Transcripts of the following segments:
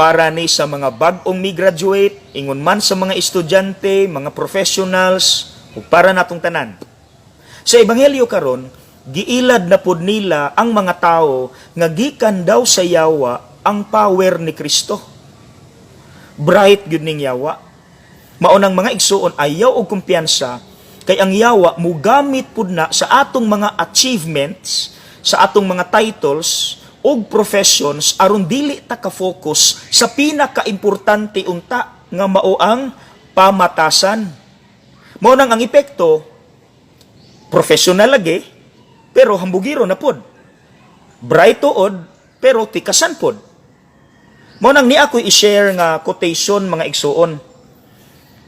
para ni sa mga bag-ong mi-graduate, ingon man sa mga estudyante, mga professionals, ug para natong tanan. Sa ebanghelyo karon, giilad na pod nila ang mga tao nga gikan daw sa yawa ang power ni Kristo. Bright gyud ning yawa. Maunang mga igsuon ayaw og kumpiyansa kay ang yawa mugamit pud na sa atong mga achievements, sa atong mga titles og professions aron dili ta ka-focus sa pinaka-importante unta nga mao ang pamatasan. Mao nang ang epekto professional lagi pero hambugiro na pod. Bright tuod pero tikasan pod. Mao nang ni ako i-share nga quotation mga igsuon.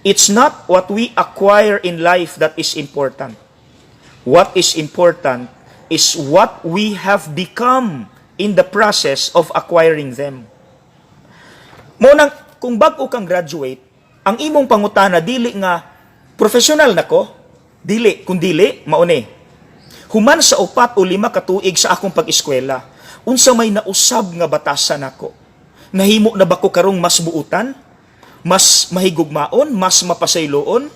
It's not what we acquire in life that is important. What is important is what we have become in the process of acquiring them. Mo nang kung bag-o kang graduate, ang imong pangutana dili nga professional nako, dili kundi mauni. Human sa 4 o 5 ka tuig sa akong pag-eskwela, unsa may nausab nga batasan nako. Nahimo na ba ko karong mas buutan? Mas mahigugmaon, mas mapasayloon?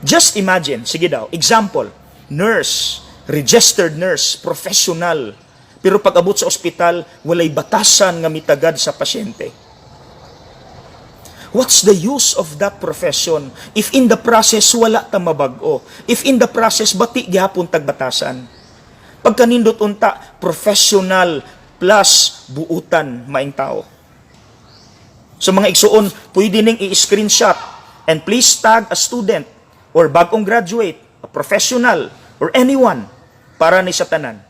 Just imagine, sige daw, example, nurse, registered nurse, professional, pero pag abot sa ospital, walay batasan nga mitagad sa pasyente. What's the use of that profession if in the process wala ta mabag-o? If in the process bati gihapon tag batasan? Pagkanindot unta, professional plus buutan maing tao. So mga igsuon, pwede ning i-screenshot and please tag a student or bagong graduate, a professional, or anyone para ni sa tanan.